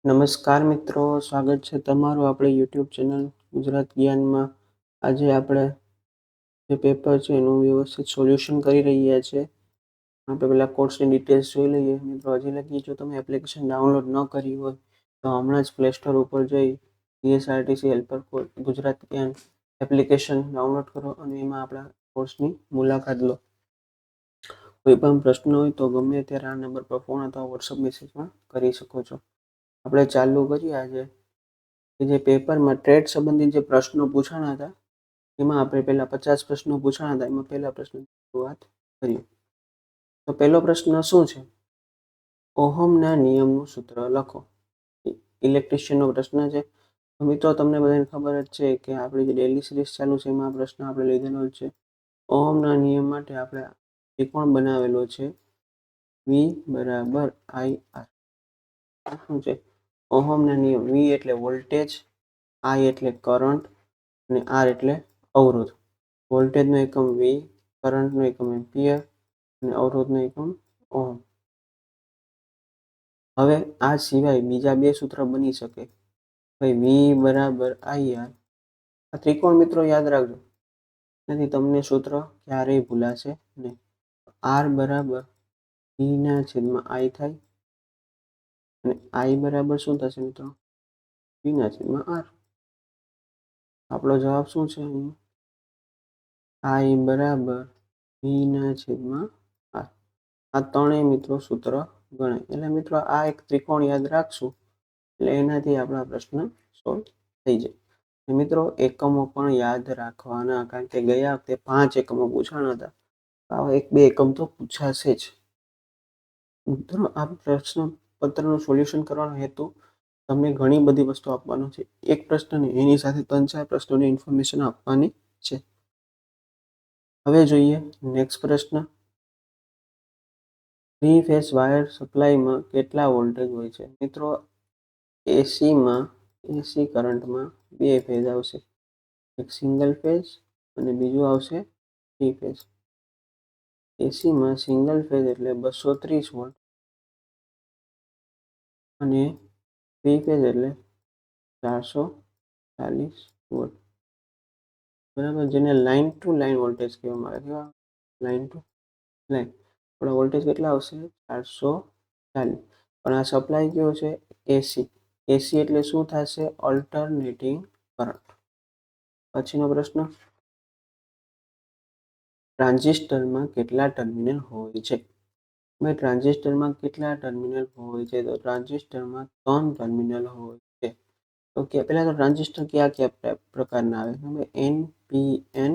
નમસ્કાર મિત્રો, સ્વાગત છે તમારું આપણે યુટ્યુબ ચેનલ ગુજરાત જ્ઞાનમાં. આજે આપણે જે પેપર છે એનું વ્યવસ્થિત સોલ્યુશન કરી રહ્યા છીએ. આપણે પહેલાં કોર્સની ડિટેલ્સ જોઈ લઈએ. મિત્રો, હજી લગી જો તમે એપ્લિકેશન ડાઉનલોડ ન કરી હોય તો હમણાં જ પ્લે સ્ટોર ઉપર જઈ જીએસઆરટીસી હેલ્પર ગુજરાત જ્ઞાન એપ્લિકેશન ડાઉનલોડ કરો અને એમાં આપણા કોર્સની મુલાકાત લો. કોઈ પણ પ્રશ્ન હોય તો ગમે ત્યારે આ નંબર પર ફોન અથવા વોટ્સઅપ મેસેજમાં કરી શકો છો. આપણે ચાલુ કરીએ આજે કે જે પેપરમાં ટ્રેડ સંબંધિત જે પ્રશ્નો પૂછાણા હતા એમાં આપણે પહેલા 50 પ્રશ્નો પૂછાણા હતા. એમાં પહેલા પ્રશ્નની શરૂઆત કરીએ. તો પહેલો પ્રશ્ન શું છે? ઓહમના નિયમનું સૂત્ર લખો. ઇલેક્ટ્રિશિયનનો પ્રશ્ન છે. તો મિત્રો, તમને બધાને ખબર જ છે કે આપણી જે ડેલી સિરીઝ ચાલુ છે એમાં આ પ્રશ્ન આપણે લીધેલો જ છે. ઓહમના નિયમ માટે આપણે ત્રિકોણ બનાવેલો છે V બરાબર IR. શું છે? ઓહમના નિયમ. V એટલે વોલ્ટેજ, I એટલે કરંટ અને R એટલે અવરોધ. વોલ્ટેજનો એકમ V, કરંટનો એકમ એમ્પિયર અને અવરોધનો એકમ ઓહમ. હવે આ સિવાય બીજા બે સૂત્ર બની શકે. V બરાબર IR. આ ત્રિકોણ મિત્રો યાદ રાખજો, નથી તમને સૂત્ર ક્યારેય ભૂલાશે નહીં. R બરાબર V ના છેદમાં I થાય અને I બરાબર શું થશે મિત્રો? V ના છેદમાં R. આપણો જવાબ શું છે? I બરાબર V ના છેદમાં R. આ ત્રણેય મિત્રો સૂત્ર ગણાય. એટલે મિત્રો આ એક ત્રિકોણ યાદ રાખશું એટલે એનાથી આપણા પ્રશ્ન સોલ્વ થઈ જાય. મિત્રો, એકમો પણ યાદ રાખવાના, કારણ કે ગયા વખતે 5 એકમો પૂછાણા હતા. આવા 1-2 એકમ તો પૂછાશે જ. મિત્રો, આ પ્રશ્ન પત્રનું સોલ્યુશન કરવાનો હેતુ તમને ઘણી બધી વસ્તુ આપવાનો છે. એક પ્રશ્નની એની સાથે 3-4 પ્રશ્નોની ઇન્ફોર્મેશન આપવાની છે. હવે જોઈએ નેક્સ્ટ પ્રશ્ન. 3 ફેઝ વાયર સપ્લાયમાં કેટલા વોલ્ટેજ હોય છે? મિત્રો, એસી કરંટમાં 2 ફેઝ આવશે. એક સિંગલ ફેઝ અને બીજું આવશે 3 ફેઝ. એસીમાં સિંગલ ફેઝ એટલે 230 વોલ્ટ અને 3 ફેઝ એટલે 440 વોલ્ટ. બરાબર, જેને લાઇન ટુ લાઇન વોલ્ટેજ કહેવામાં આવે છે. લાઇન ટુ લાઇન આપણા વોલ્ટેજ કેટલા આવશે? 440. પણ આ સપ્લાય કયો છે? એસી. એસી એટલે શું થશે? Alternating current. પછીનો પ્રશ્ન. ટ્રાન્ઝિસ્ટરમાં કેટલા ટર્મિનલ હોય છે? ટ્રાન્ઝિસ્ટરમાં કેટલા ટર્મિનલ હોય છે? તો ટ્રાન્ઝિસ્ટરમાં 3 ટર્મિનલ હોય છે. તો પહેલા તો ટ્રાન્ઝિસ્ટર કયા કયા પ્રકારના આવે? NPN,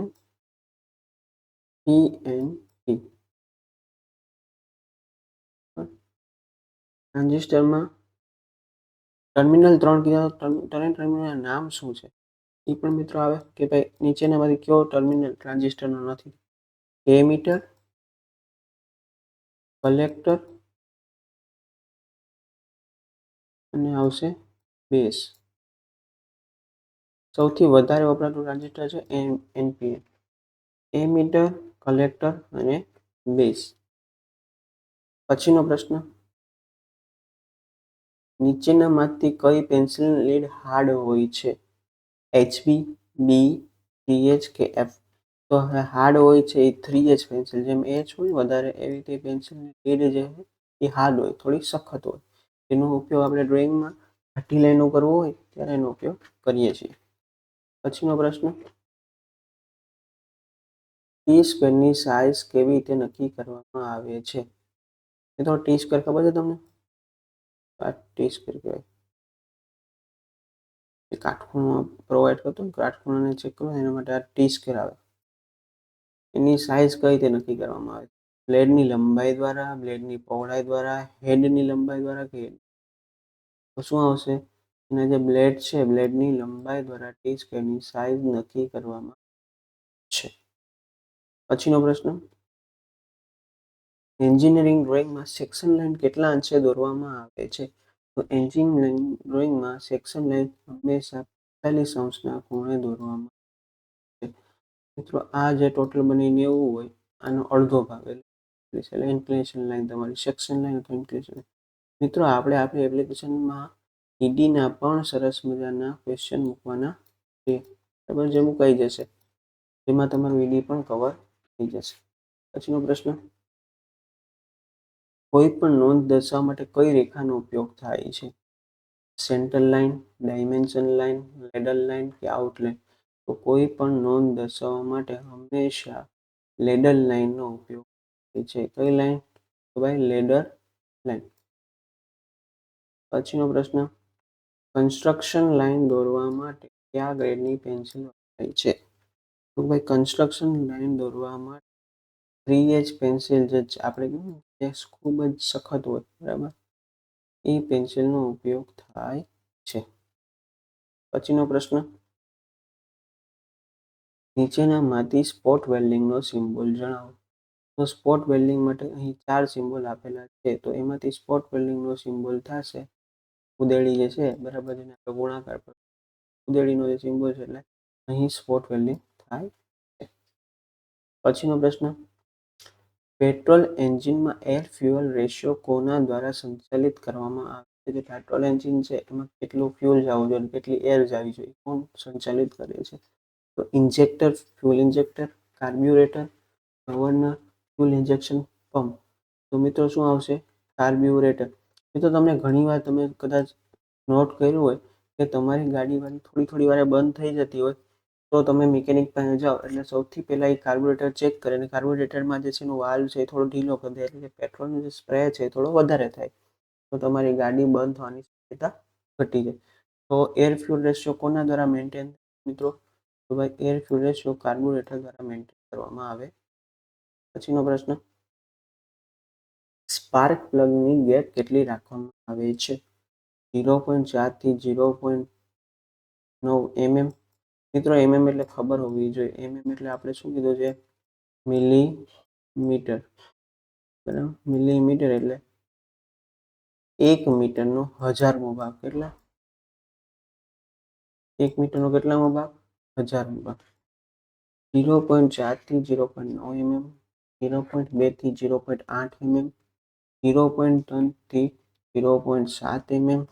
PNP. ટ્રાન્ઝિસ્ટરમાં ટર્મિનલ 3 કીધા, ટર્મિનલના નામ શું છે? એ પણ મિત્રો આવે કે ભાઈ નીચેનામાંથી કયો ટર્મિનલ ટ્રાન્ઝિસ્ટરનો નથી? એમીટર, કલેક્ટર અને આવશે બેઝ. સૌથી વધારે વપરાતું ટ્રાન્ઝિસ્ટર છે NPN. એમીટર, કલેક્ટર અને બેઝ. પછીનો પ્રશ્ન. નીચેનામાંથી કઈ પેન્સિલની લીડ હાર્ડ હોય છે? HB, B, 3H કે F? તો હવે હાર્ડ હોય છે એ 3H પેન્સિલ. જેમ H હોય વધારે એવી રીતે પેન્સિલની લીડ જે છે એ હાર્ડ હોય, થોડી સખત હોય. એનો ઉપયોગ આપણે ડ્રોઈંગમાં ઘાટી લાઈનો કરવો હોય ત્યારે એનો ઉપયોગ કરીએ છીએ. પછીનો પ્રશ્ન. ટી સ્ક્વેરની સાઇઝ કેવી રીતે નક્કી કરવામાં આવે છે? મિત્રો, ટી સ્ક્વેર ખબર છે તમને? આ ટી સ્ક્વેર કહેવાય. કાટખૂણો પ્રોવાઈડ કરતો, કાટખૂણાને ચેક કરો એના માટે આ ટી સ્ક્વેર આવે. એની સાઇઝ કઈ રીતે નક્કી કરવામાં આવે? બ્લેડની લંબાઈ દ્વારા, બ્લેડની પહોળાઈ દ્વારા, હેડની લંબાઈ દ્વારા કે તો શું આવશે? એના જે બ્લેડ છે બ્લેડની લંબાઈ દ્વારા ટી સ્ક્વેરની સાઇઝ નક્કી કરવામાં છે. પછીનો પ્રશ્ન. એન્જિનિયરિંગ ડ્રોઈંગમાં સેક્શન લાઇન કેટલા અંશે દોરવામાં આવે છે? તો એન્જિનિયરિંગ ડ્રોઈંગમાં સેક્શન લાઇન હંમેશા 45 અંશના ખૂણે દોરવામાં આવે છે. મિત્રો, આ જે ટોટલ બની 90 હોય આનો અડધો ભાગ એટલે ઇન્ક્લિનેશન લાઇન તમારી સેક્શન લાઇન અથવા ઇન્ક્લિનેશન લાઇન. મિત્રો, આપણે આપણી એપ્લિકેશનમાં ઈડીના પણ સરસ મજાના ક્વેશ્ચન મૂકવાના છે, બરાબર, જે મુકાઈ જશે, જેમાં તમારું ઈડી પણ કવર થઈ જશે. પછીનો પ્રશ્ન, કોઈ પણ નોંધ દર્શાવવા માટે કઈ રેખાનો ઉપયોગ થાય છે? Centre line, dimension line, ladder line કે આઉટલાઇન? તો કોઈ પણ નોંધ દર્શાવવા માટે હંમેશા લેડર લાઇનનો ઉપયોગ થાય છે. કઈ લાઇન? તો ભાઈ લેડર લાઇન. પછીનો પ્રશ્ન, કન્સ્ટ્રક્શન લાઇન દોરવા માટે કયા ગ્રેડની પેન્સિલ વપરાય છે? તો ભાઈ કન્સ્ટ્રક્શન લાઇન દોરવા માટે 3H પેન્સિલ જે આપણે કહીએ જે ખૂબ જ સખત હોય, બરાબર, એ પેન્સિલનો ઉપયોગ થાય છે. પછીનો પ્રશ્ન, નીચેનામાંથી સ્પોટ વેલ્ડિંગનો સિમ્બોલ જણાવો. તો સ્પોટ વેલ્ડિંગ માટે અહીં 4 સિમ્બોલ આપેલા છે. તો એમાંથી સ્પોટ વેલ્ડિંગનો સિમ્બોલ થશે ઉદેડી જે છે, બરાબર, જેને આપણે ગુણાકાર પર ઉદેડીનો જે સિમ્બોલ છે, એટલે અહીં સ્પોટ વેલ્ડિંગ થાય છે. પછીનો પ્રશ્ન, પેટ્રોલ એન્જિનમાં એર ફ્યુઅલ રેશિયો કોના દ્વારા સંચાલિત કરવામાં આવે છે? જે પેટ્રોલ એન્જિન છે એમાં કેટલું ફ્યુઅલ જવું જોઈએ, કેટલી એર જવી જોઈએ, કોણ સંચાલિત કરે છે? તો injector, fuel injector, carburettor, governor, fuel injection pump. તો મિત્રો શું આવશે? કાર્બ્યુરેટર. મિત્રો તમને ઘણીવાર તમે કદાચ નોટ કર્યું હોય કે તમારી ગાડી થોડી વારે બંધ થઈ જતી હોય, તો તમે મિકેનિક પાસે જાઓ એટલે સૌથી પહેલા એ કાર્બ્યુરેટર ચેક કરે, અને કાર્બ્યુરેટરમાં જે છે એનો વાલ્વ છે એ થોડો ઢીલો કરી દે, એટલે પેટ્રોલનો જે સ્પ્રે છે એ થોડો વધારે થાય, તો તમારી ગાડી બંધ થવાની શક્યતા ઘટી જાય. તો એર ફ્યુઅલ રેશિયો કોના દ્વારા મેન્ટેન, મિત્રો? તો ભાઈ એર ફ્યુઅલ રેશિયો કાર્બ્યુરેટર દ્વારા મેન્ટેન કરવામાં આવે. પછીનો પ્રશ્ન, સ્પાર્ક પ્લગની ગેપ કેટલી રાખવામાં આવે છે? 0.4 થી 0.9 mm. મિત્રો mm એટલે ખબર હોવી જોઈએ. mm એટલે આપણે શું કીધું છે? મિલીમીટર, બરાબર. મિલીમીટર એટલે 1 મીટરનો 1000મો ભાગ. કેટલા? 1 મીટરનો કેટલામો ભાગ? 1000મો ભાગ. 0.4 થી 0.9 mm, 0.2 થી 0.8 mm, 0.3 થી 0.7 mm,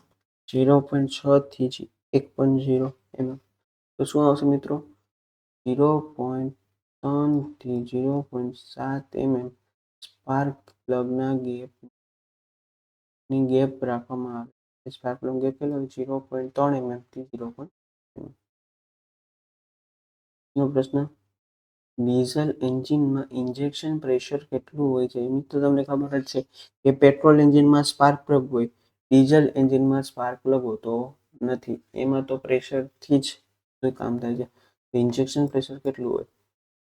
0.6 થી 1.0 mm. તો શું આવશે મિત્રો? 0.3 થી 0.7 mm સ્પાર્ક પ્લગના ગેપ રાખવામાં આવે છે. સ્પાર્ક પ્લગ ગેપ કેટલો? 0.3 mm થી 0.7 mm. નો પ્રશ્ન, ડીઝલ એન્જિનમાં ઇન્જેક્શન પ્રેશર કેટલું હોય છે? મિત્રો તમને ખબર જ છે કે પેટ્રોલ એન્જિનમાં સ્પાર્ક પ્લગ હોય, ડીઝલ એન્જિનમાં સ્પાર્ક પ્લગ હોતો નથી. એમાં તો પ્રેશરથી જ કામ થાય છે. ઇન્જેક્શન પ્રેશર કેટલું હોય?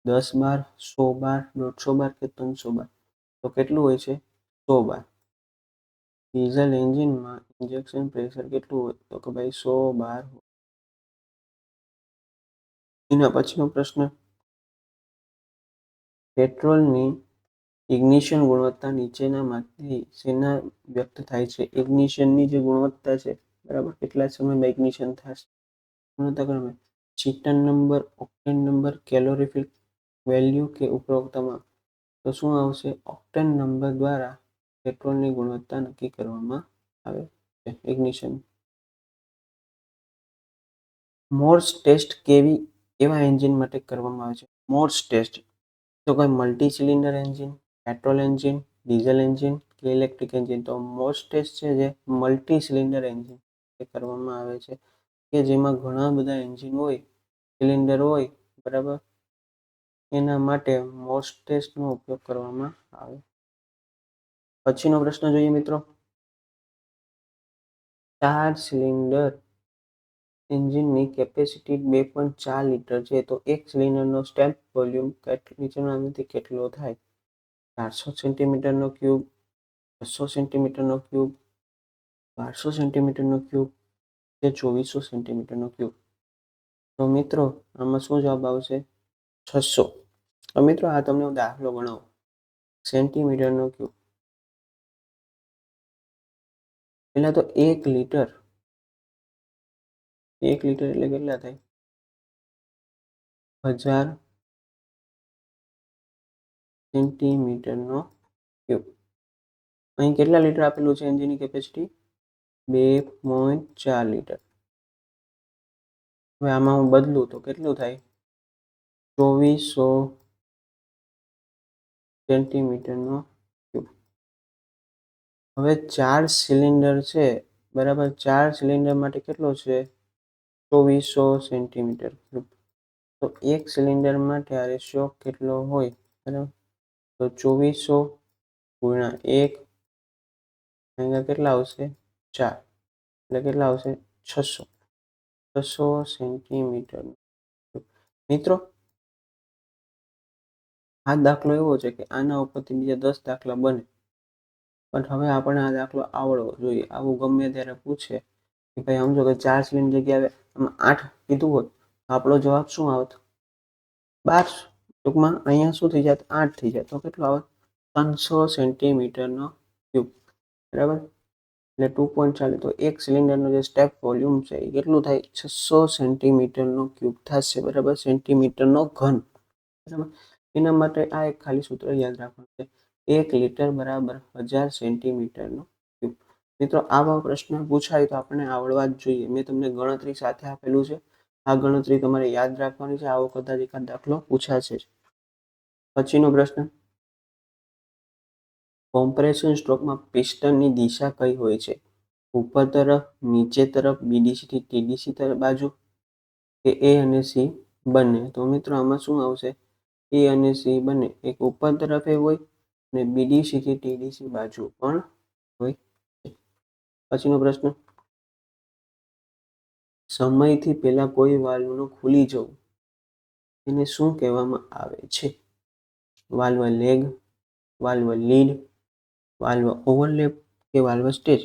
10 બાર, 100 બાર, 150 બાર કે 300 બાર? તો કેટલું હોય છે? 100 બાર. ડીઝલ એન્જિનમાં ઇન્જેક્શન પ્રેશર કેટલું હોય? તો કે ભાઈ 100 બાર. એના પછીનો પ્રશ્ન, પેટ્રોલની ઇગ્નિશન ગુણવત્તા નીચેનામાંથી શેના વ્યક્ત થાય છે? ઇગ્નિશનની જે ગુણવત્તા છે, બરાબર, કેટલા સમયમાં ઇગ્નિશન થશે, ગુણવત્તા ક્રમે ચિટન નંબર, ઓક્ટેન નંબર, કેલોરીફિક વેલ્યુ કે ઉપરોક્તમાં? તો શું આવશે? ઓક્ટેન નંબર દ્વારા પેટ્રોલની ગુણવત્તા નક્કી કરવામાં આવે છે, ઇગ્નિશન. મોર્સ ટેસ્ટ કેવા એન્જિન માટે કરવામાં આવે છે? મોર્સ ટેસ્ટ તો કોઈ multi cylinder engine, petrol engine, diesel engine કે ઇલેક્ટ્રિક એન્જિન? તો મોર્સ ટેસ્ટ છે જે મલ્ટી સિલિન્ડર એન્જિન કરવામાં આવે છે, કે જેમાં ઘણા બધા એન્જિન હોય, સિલિન્ડર હોય, બરાબર, એના માટે મોર્સ ટેસ્ટનો ઉપયોગ કરવામાં આવે. પછીનો પ્રશ્ન જોઈએ મિત્રો, 4 સિલિન્ડર એન્જિનની કેપેસિટી 2.4 લિટર છે, તો એક સિલિન્ડરનો સ્ટેમ્પ વોલ્યુમ નીચેનામાંથી કેટલો થાય? 400 સેન્ટીમીટરનો ક્યુબ, 200 સેન્ટીમીટરનો ક્યુબ, 1200 સેન્ટીમીટરનો ક્યુબ કે 2400 સેન્ટીમીટરનો ક્યુબ? તો મિત્રો આમાં શું જવાબ આવશે? 600. તો મિત્રો આ તમને હું દાખલો ગણાવું. સેન્ટીમીટરનો ક્યુબ, પહેલા તો 1 લિટર એટલે કેટલા થાય? 1000 સેન્ટીમીટરનો ક્યુબ. અહીં કેટલા લીટર આપેલું છે એન્જિનની કેપેસિટી? 2.4 લીટર. હવે આમાં હું બદલું તો કેટલું થાય? 2400 સેન્ટીમીટરનો ક્યુબ. હવે 4 સિલિન્ડર છે, બરાબર. 4 સિલિન્ડર માટે કેટલો છે? 2400 સેન્ટીમીટર ક્યુબ. તો એક સિલિન્ડર માટે આ રેશિયો કેટલો હોય? બરાબર, તો 2400 ગુણ્યા 1 અહીંયા કેટલા આવશે? 4, એટલે કેટલા આવશે? 600 સેન્ટીમીટર. મિત્રો, આ દાખલો એવો છે કે આના ઉપરથી બીજા 10 દાખલા બને, પણ હવે આપણે આ દાખલો આવડવો જોઈએ. આવું ગમે ત્યારે પૂછે કે ભાઈ સમજો કે 4 સિલિન્ડર જગ્યાએ આમાં 8 કીધું હોત, આપણો જવાબ શું આવત? 12. ટૂંકમાં અહીંયા શું થઈ જાય? 8 થઈ જાય. તો કેટલો આવત? 300 સેન્ટીમીટરનો ક્યુબ. બરાબર, એટલે 2.4. તો એક સિલિન્ડરનો જે સ્ટેપ વોલ્યુમ છે એ કેટલું થાય? 600 સેન્ટીમીટરનો ક્યુબ થશે. બરાબર, સેન્ટીમીટરનો ઘન. બરાબર, એના માટે આ એક ખાલી સૂત્ર યાદ રાખવાનું છે, 1 લીટર બરાબર 1000 સેન્ટીમીટરનો ક્યુબ. મિત્રો, આવા પ્રશ્ન પૂછાય તો આપણે આવડવા જ જોઈએ. મેં તમને ગણતરી સાથે આપેલું છે, આ ગણતરી તમારે યાદ રાખવાની છે. આવો કદાચ એકાદ દાખલો પૂછાશે. પછીનો પ્રશ્ન, કોમ્પ્રેશન સ્ટ્રોકમાં પિસ્ટનની દિશા કઈ હોય છે? ઉપર તરફ, નીચે તરફ, બીડીસી થી ટીડીસી તરફ બાજુ, કે એ અને સી બંને? તો મિત્રો આમાં શું આવશે? એ અને સી બંને. એક ઉપર તરફે હોય અને બીડીસી થી ટીડીસી બાજુ પણ હોય. પછીનો પ્રશ્ન, સમયથી પહેલા કોઈ વાલ્વનું ખુલી જવું એને શું કહેવામાં આવે છે? Valve lag, valve lead, valve overlap કે વાલ્વ સ્ટેજ?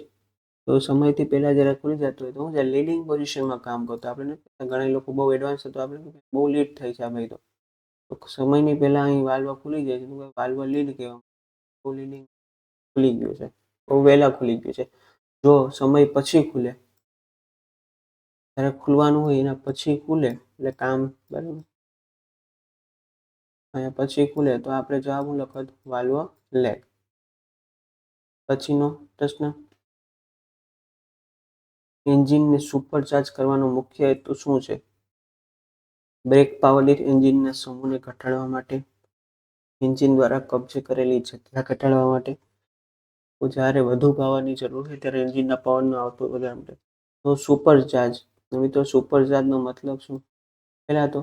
તો સમયથી પહેલા જ્યારે ખુલી જતો હોય તો હું જ્યારે લીડિંગ પોઝિશનમાં કામ કરતો, આપણે ઘણા લોકો બહુ એડવાન્સ હતો, આપણે બહુ લીડ થઈ છે આ ભાઈ. તો સમયની પહેલા અહીં વાલ્વ ખુલી જાય છે, તો વાલ્વ લીડ કહેવામાં. લીડિંગ ખુલી ગયું છે, બહુ વહેલા ખુલી ગયું છે. જો સમય પછી ખુલે, ત્યારે ખુલવાનું હોય એના પછી ખુલે એટલે કામ, બરાબર, અહીંયા પછી ખુલે તો આપણે જવાબ લખત વાલ્વ લેગ. પછીનો પ્રશ્ન, એન્જિનને સુપરચાર્જ કરવાનો મુખ્ય હેતુ શું છે? બ્રેક પાવર દીઠ એન્જિનના સમૂહને ઘટાડવા માટે, એન્જિન દ્વારા કબજે કરેલી જગ્યા ઘટાડવા માટે, તો જ્યારે વધુ પાવરની જરૂર હોય ત્યારે એન્જિનના પાવરનો આઉટપુટ વધારવા માટે. તો સુપરચાર્જ. મિત્રો, સુપરચાર્જનો મતલબ શું? પહેલાં તો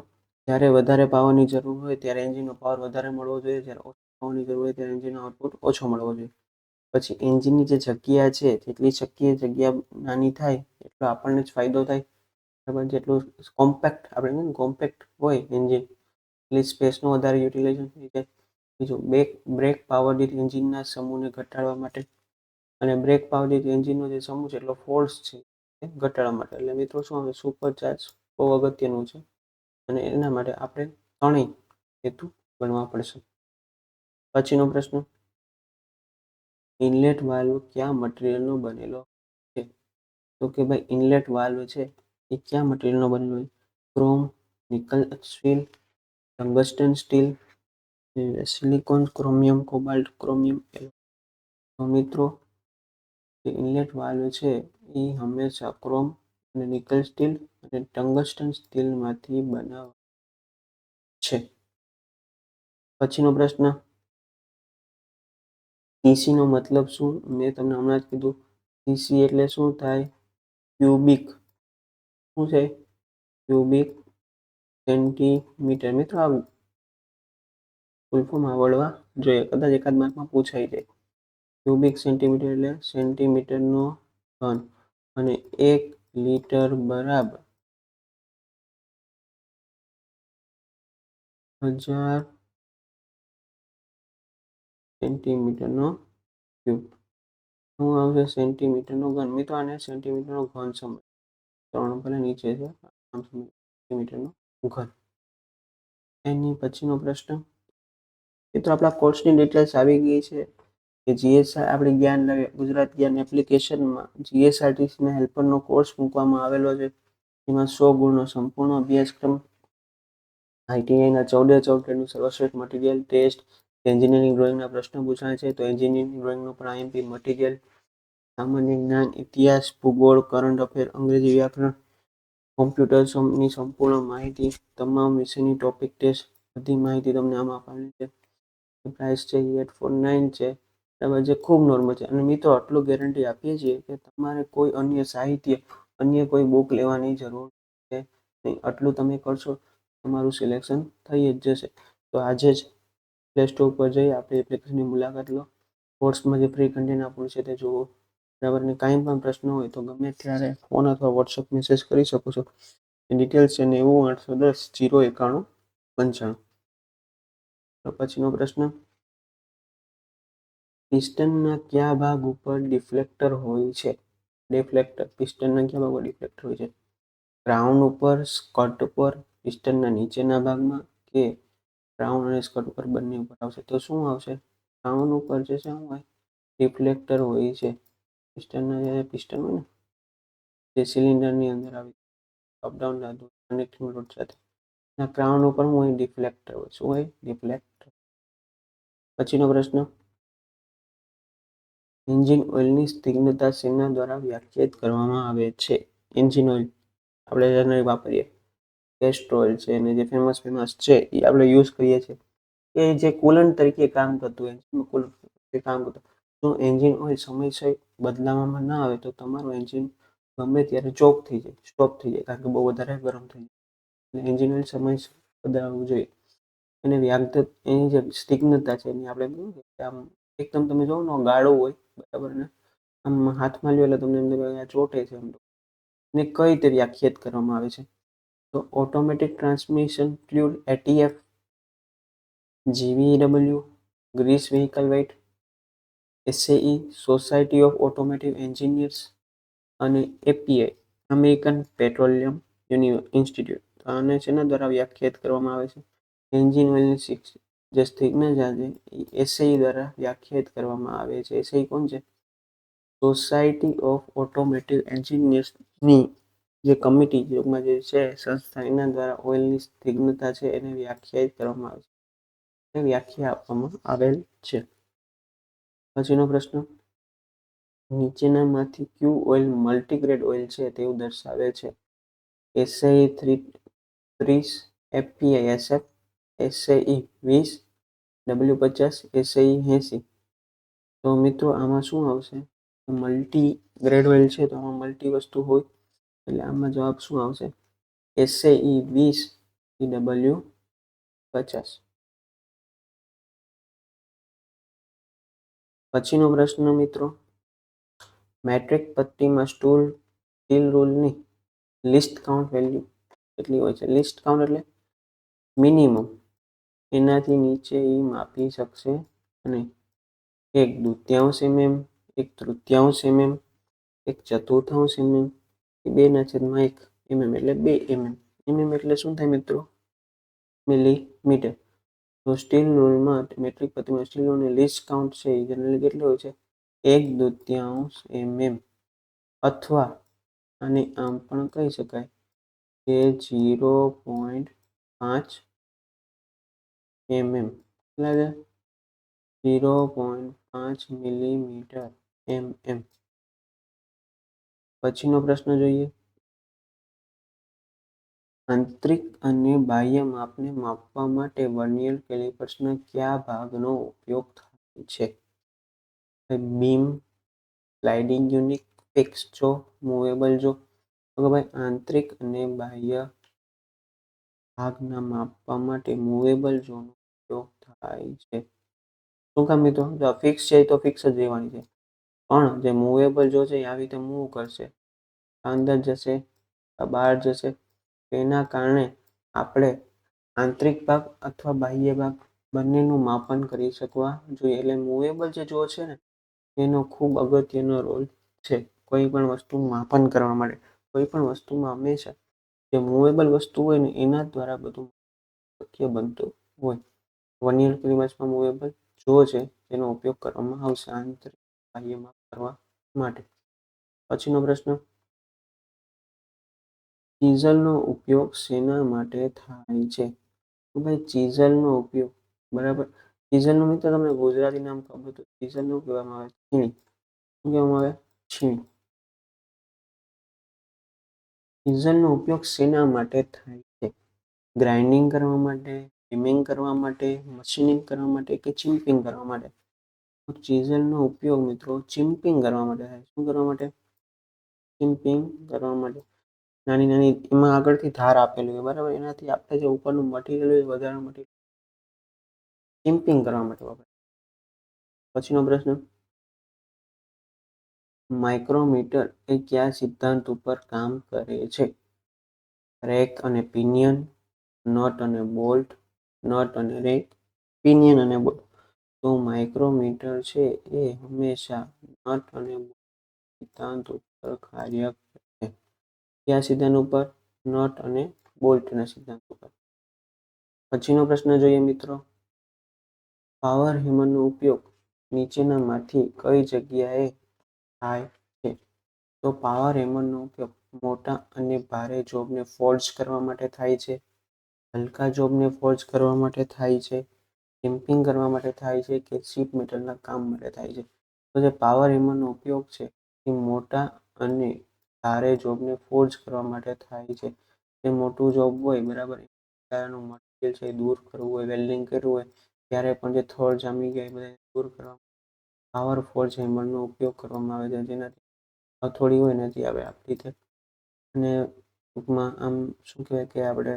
જ્યારે વધારે પાવરની જરૂર હોય ત્યારે એન્જિનનો પાવર વધારે મળવો જોઈએ, જ્યારે ઓછો પાવરની જરૂર હોય ત્યારે એન્જિનનો આઉટપુટ ઓછો મળવો જોઈએ. પછી એન્જિનની જે જગ્યા છે જેટલી શક્ય જગ્યા નાની થાય એટલો આપણને જ ફાયદો થાય. બરાબર, જેટલું કોમ્પેક્ટ આપણે કોમ્પેક્ટ હોય એન્જિન એટલી સ્પેસનો વધારે યુટિલાઇઝેશન થઈ જાય. બીજું, બ્રેક પાવર દીઠ એન્જિનના સમૂહને ઘટાડવા માટે, અને બ્રેક પાવર દીઠ એન્જિનનો જે સમૂહ છે એટલો ફોર્સ છે એ ઘટાડવા માટે. એટલે મિત્રો શું આવે? સુપરચાર્જ બહુ અગત્યનું છે, અને એના માટે આપણે ત્રણેય હેતુ ગણવા પડશે. પછીનો પ્રશ્ન, ઇનલેટ વાલ્વ કયા મટીરિયલનો બનેલો છે? તો કે ભાઈ ઇનલેટ વાલ્વ છે એ કયા મટીરિયલનો બનેલો છે? Chrome, nickel steel, tungsten steel, silicon, chromium, cobalt, chromium. તો મિત્રો, જે ઇનલેટ વાલ્વ છે એ હંમેશા ક્રોમ અને નિકલ સ્ટીલ અને ટંગસ્ટન સ્ટીલમાંથી બનાવ છે. પછીનો પ્રશ્ન, સીસી નો મતલબ શું? મેં તમને હમણાં જ કીધું. સીસી એટલે શું થાય? ક્યુબિક. શું છે? Cubic centimetre. મિત્રો, આ ફૂલ ફોર્મ આવડવા જોઈએ, કદાચ એકાદ માર્કમાં પૂછાઈ જાય. ક્યુબિક સેન્ટીમીટર એટલે સેન્ટીમીટરનો ઘન, અને 1 લીટર બરાબર 1000 સેન્ટીમીટરનો ક્યુબ. શું આવશે? સેન્ટીમીટરનો ઘન. મિત્રો, આને સેન્ટીમીટરનો ઘન સમજ 3 ભલે નીચે છે, સેન્ટીમીટરનો ઘન. એની પછીનો પ્રશ્ન, મિત્રો આપણા કોર્સની ડિટેલ્સ આવી ગઈ છે કે જીએસઆર આપણે જ્ઞાન ગુજરાત જ્ઞાન એપ્લિકેશનમાં જીએસઆરટીસીના હેલ્પરનો કોર્સ મૂકવામાં આવેલો છે. એમાં 100 ગુણનો સંપૂર્ણ અભ્યાસક્રમ, આઈટીઆઈના 14 ટ્રેડનું સર્વશ્રેષ્ઠ મટીરિયલ, ટેસ્ટ, એન્જિનિયરિંગ ડ્રોઈંગના પ્રશ્નો પૂછાય છે તો એન્જિનિયરિંગ ડ્રોઈંગનું પણ આઈએમપી મટીરિયલ, સામાન્ય જ્ઞાન, ઇતિહાસ, ભૂગોળ, કરંટ અફેર, અંગ્રેજી વ્યાકરણ, કોમ્પ્યુટરની સંપૂર્ણ માહિતી, તમામ વિષયની ટોપિક ટેસ્ટ, બધી માહિતી તમને આમાં આપવાની છે. પ્રાઇસ છે 849 છે, બરાબર, જે ખૂબ નોર્મલ છે. અને મિત્રો આટલું ગેરંટી આપીએ છીએ કે તમારે કોઈ અન્ય સાહિત્ય, અન્ય કોઈ બુક લેવાની જરૂર છે નહીં. આટલું તમે કરશો તમારું સિલેક્શન થઈ જ જશે. તો આજે જ પ્લે સ્ટોર પર જઈ આપણી એપ્લિકેશનની મુલાકાત લો. કોર્સમાં જે ફ્રી કન્ટેન્ટ આપણું છે તે જુઓ, બરાબર. ને કાંઈ પણ પ્રશ્ન હોય તો ગમે ત્યારે ફોન અથવા વોટ્સઅપ મેસેજ કરી શકો છો. ડિટેલ્સ છે 90 810 091 95. તો પછીનો પ્રશ્ન, પિસ્ટનના કયા ભાગ ઉપર ડિફ્લેક્ટર હોય છે? ડિફ્લેક્ટર, પિસ્ટનના કયા ભાગ ઉપર ડિફ્લેક્ટર હોય છે? ક્રાઉન ઉપર, સ્કર્ટ ઉપર, પિસ્ટનના નીચેના ભાગમાં, કે ક્રાઉન અને સ્કર્ટ ઉપર બંને ઉપર આવશે? તો શું આવશે? ક્રાઉન ઉપર જે છે શું હોય? રિફ્લેક્ટર હોય છે. પિસ્ટનના જે પિસ્ટન હોય ને, જે સિલિન્ડરની અંદર આવી અપડાઉન કનેક્ટિંગ રોડ સાથે, ક્રાઉન ઉપર હું હોય? ડિફ્લેક્ટર હોય. શું હોય? ડિફ્લેક્ટર. પછીનો પ્રશ્ન, એન્જિન ઓઇલની સ્નિગ્ધતા શેના દ્વારા વ્યાખ્યાયિત કરવામાં આવે છે? એન્જિન ઓઇલ આપણે જેને વાપરીએ, કેસ્ટ્રોલ છે અને જે ફેમસ છે એ આપણે યુઝ કરીએ છીએ, એ જે કુલન્ટ તરીકે કામ કરતું એન્જિન કુલન્ટ તરીકે કામ કરતું. જો એન્જિન ઓઇલ સમયસર બદલાવવામાં ના આવે તો તમારું એન્જિન ગમે ત્યારે ચોક થઈ જાય, સ્ટોપ થઈ જાય, કારણ કે બહુ વધારે ગરમ થઈ જાય. એન્જિન ઓઇલ સમયસર બદલાવવું જોઈએ. અને એની જે સ્નિગ્ધતા છે એની આપણે આમ એકદમ તમે જોવો ને ગાળો હોય, બરાબર, ને આમ હાથમાં લ્યો એટલે તમને એમ ચોટે છે. ને કઈ રીતે વ્યાખ્યાયિત કરવામાં આવે છે? તો automatic transmission fluid, ATF, GVW, grease vehicle weight, SAE, society of automotive engineers, અને એપીઆઈ, અમેરિકન પેટ્રોલિયમ ઇન્સ્ટિટ્યૂટ. આને શેના દ્વારા વ્યાખ્યાયિત કરવામાં આવે છે? એન્જિન ઓઇલની જે સ્નિગ્ધતા છે એ એસએઈ દ્વારા વ્યાખ્યાયિત કરવામાં આવે છે. એસએઈ કોણ છે? સોસાયટી ઓફ ઓટોમેટિવ એન્જિનિયર્સની જે કમિટી જેમાં જે છે સંસ્થા, એના દ્વારા ઓઇલની સ્નિગ્ધતા છે એને વ્યાખ્યાયિત કરવામાં આવે છે, વ્યાખ્યા આપવામાં આવેલ છે. પછીનો પ્રશ્ન, નીચેનામાંથી કયું ઓઇલ મલ્ટીગ્રેડ ઓઇલ છે તેવું દર્શાવે છે? SAE 30, FPI SF, SAE 20, W50, SAE 80. તો મિત્રો આમાં શું આવશે? મલ્ટી ગ્રેડ ઓઇલ છે તો આમાં મલ્ટી વસ્તુ હોય, એટલે આમાં જવાબ શું આવશે? SAE 20, W50. પછીનો પ્રશ્ન મિત્રો, મેટ્રિક પટ્ટીમાં સ્ટીલ રૂલની લીસ્ટ કાઉન્ટ વેલ્યુ કેટલી હોય છે? લીસ્ટ કાઉન્ટ એટલે મિનિમમ, એનાથી નીચે એ માપી શકશે નહીં. 1/2 mm, 1/3 mm, 1/4 mm, 2/1 mm એટલે 2 mm. mm એટલે શું થાય મિત્રો? મિલીમીટર. તો સ્ટીલ રૂલમાં મેટ્રિક પટ્ટીમાં સ્ટીલ રૂલની લીસ્ટ કાઉન્ટ છે એ જનરલી કેટલી હોય છે? 1/2 mm, અથવા આને આમ પણ કહી શકાય કે 0.5 mm. કેટલા છે? 0.5 મિલીમીટર mm. પછીનો પ્રશ્ન જોઈએ, આંતરિક અને બાહ્ય માપને માપવા માટે વર્નિયર કેલિપર્સના કયા ભાગનો ઉપયોગ થાય છે? બીમ, સ્લાઇડિંગ યુનિટ, ફિક્સ જો, મૂવેબલ જો. તો ભાઈ આંતરિક અને બાહ્ય ભાગના માપવા માટે મૂવેબલ જોનો ઉપયોગ થાય છે. શું કામ મિત્રો? જો ફિક્સ છે તો ફિક્સ જ રહેવાની છે, પણ જે મૂવેબલ જો છે એ આવી રીતે મૂવ કરશે, અંદર જશે, બહાર જશે. તેના કારણે આપણે આંતરિક ભાગ અથવા બાહ્ય ભાગ બંનેનું માપન કરી શકવા જોઈએ. એટલે મૂવેબલ જે જો છે ને એનો ખૂબ અગત્યનો રોલ છે કોઈ પણ વસ્તુનું માપન કરવા માટે. કોઈ પણ વસ્તુમાં હંમેશા જે મૂવેબલ વસ્તુ હોય ને એના દ્વારા બધું શક્ય બનતું હોય. વર્નિયર કેલિપર્સમાં મૂવેબલ જો છે તેનો ઉપયોગ કરવામાં આવશે આંતરિક બાહ્ય માપ કરવા માટે. પછીનો પ્રશ્ન, ચિઝલનો ઉપયોગ શેના માટે થાય છે? તો ભાઈ ચિઝલનો ઉપયોગ, બરાબર, ચિઝલનું મિત્રો તમને ગુજરાતી નામ ખબર તો ચિઝલ નું કહેવામાં આવે? છીણી. શું કહેવામાં આવે? છે. ચીઝલનો ઉપયોગ શેના માટે થાય છે? ગ્રાઇન્ડિંગ કરવા માટે, હેમિંગ કરવા માટે, મશીનિંગ કરવા માટે કે ચિમ્પિંગ કરવા માટે? તો ચીઝલનો ઉપયોગ મિત્રો ચિમ્પિંગ કરવા માટે થાય. શું કરવા માટે? ચિમ્પિંગ કરવા માટે. નાની નાની એમાં આગળથી ધાર આપેલી હોય બરાબર, એનાથી આપણે જે ઉપરનું મટીરિયલ હોય વધારે મટીરિયલ ચિમ્પિંગ કરવા માટે વપરાય. પછીનો પ્રશ્ન, માઇક્રોમીટર એ કયા સિદ્ધાંત ઉપર કામ કરે છે? રેક અને પિનિયન, નટ અને બોલ્ટ, નટ અને રેક, પિનિયન અને બોલ્ટ. તો માઇક્રોમીટર છે એ હંમેશા નટ અને બોલ્ટ સિદ્ધાંત ઉપર કાર્ય કરે છે. કયા સિદ્ધાંત ઉપર? નટ અને બોલ્ટના સિદ્ધાંત ઉપર. પછીનો પ્રશ્ન જોઈએ મિત્રો, પાવર હેમરનો ઉપયોગ નીચેનામાંથી કઈ જગ્યાએ થાય છે? તો પાવર હેમરનો ઉપયોગ મોટા અને ભારે જોબને ફોલ્ડ કરવા માટે થાય છે, હલકા જોબને ફોલ્ડ કરવા માટે થાય છે, કેમ્પિંગ કરવા માટે થાય છે કે શીટ મેટલના કામ માટે થાય છે? તો જે પાવર હેમરનો ઉપયોગ છે એ મોટા અને ભારે જોબને ફોર્જ કરવા માટે થાય છે. જે મોટું જોબ હોય બરાબર, એનું મટીરિયલ છે દૂર કરવું હોય, વેલ્ડિંગ કરવું હોય, ત્યારે પણ જે થડ જામી ગયા એ બધા દૂર કરવા પાવર ફોર્જ હેમરનો ઉપયોગ કરવામાં આવે છે. જેનાથી હથોડી હોય નથી આવે આપણી રીતે, અને ટૂંકમાં આમ શું કહેવાય કે આપણે